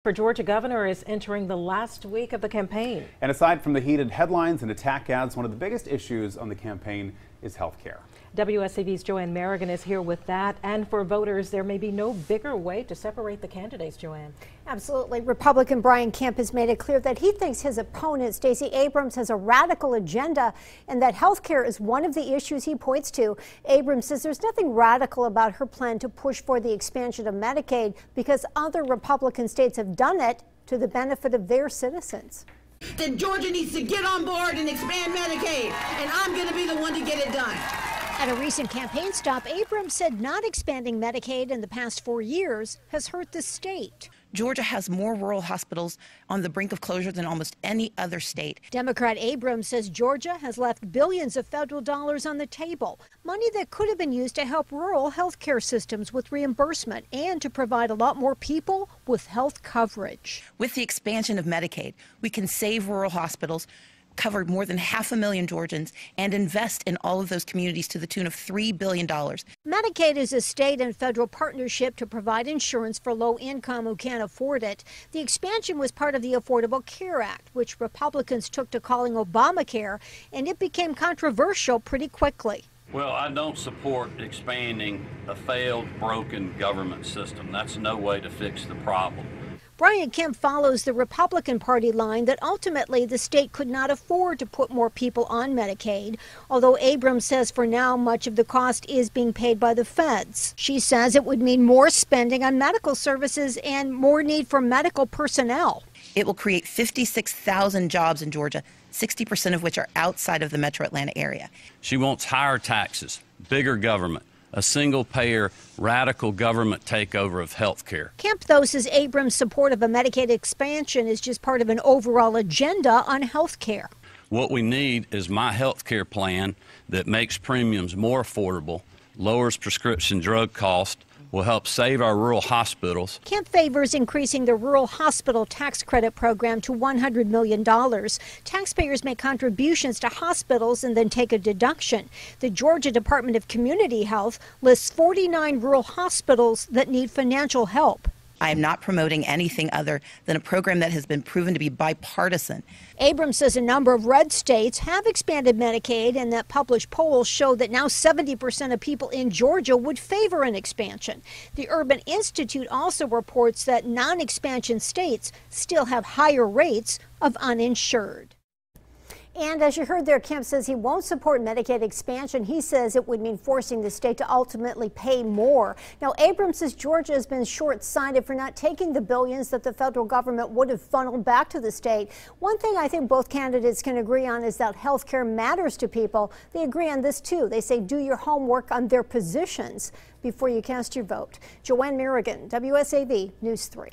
For Georgia governor is entering the last week of the campaign. And aside from the heated headlines and attack ads, one of the biggest issues on the campaign is health care. WSAV's Joanne Merrigan is here with that. And for voters, there may be no bigger way to separate the candidates, Joanne. Absolutely. Republican Brian Kemp has made it clear that he thinks his opponent, Stacey Abrams, has a radical agenda and that health care is one of the issues he points to. Abrams says there's nothing radical about her plan to push for the expansion of Medicaid because other Republican states have done it to the benefit of their citizens. Then Georgia needs to get on board and expand Medicaid, and I'm going to be the one to get it done. At a recent campaign stop, Abrams said not expanding Medicaid in the past 4 years has hurt the state. Georgia has more rural hospitals on the brink of closure than almost any other state. Democrat Abrams says Georgia has left billions of federal dollars on the table, money that could have been used to help rural health care systems with reimbursement and to provide a lot more people with health coverage. With the expansion of Medicaid, we can save rural hospitals, cover more than 500,000 Georgians, and invest in all of those communities to the tune of $3 billion. Medicaid is a state and federal partnership to provide insurance for low income who can't afford it. The expansion was part of the Affordable Care Act, which Republicans took to calling Obamacare, and it became controversial pretty quickly. Well, I don't support expanding a failed, broken government system. That's no way to fix the problem. Brian Kemp follows the Republican Party line that ultimately the state could not afford to put more people on Medicaid, although Abrams says for now much of the cost is being paid by the feds. She says it would mean more spending on medical services and more need for medical personnel. It will create 56,000 jobs in Georgia, 60% of which are outside of the metro Atlanta area. She wants higher taxes, bigger government, a single-payer, radical government takeover of health care. Kemp, though, says Abrams' support of a Medicaid expansion is just part of an overall agenda on health care. What we need is my health care plan that makes premiums more affordable, lowers prescription drug costs, will help save our rural hospitals. Kemp favors increasing the rural hospital tax credit program to $100 million. Taxpayers make contributions to hospitals and then take a deduction. The Georgia Department of Community Health lists 49 rural hospitals that need financial help. I am not promoting anything other than a program that has been proven to be bipartisan. Abrams says a number of red states have expanded Medicaid and that published polls show that now 70% of people in Georgia would favor an expansion. The Urban Institute also reports that non-expansion states still have higher rates of uninsured. And as you heard there, Kemp says he won't support Medicaid expansion. He says it would mean forcing the state to ultimately pay more. Now, Abrams says Georgia has been short-sighted for not taking the billions that the federal government would have funneled back to the state. One thing I think both candidates can agree on is that health care matters to people. They agree on this, too. They say do your homework on their positions before you cast your vote. Joanne Merrigan, WSAV News 3.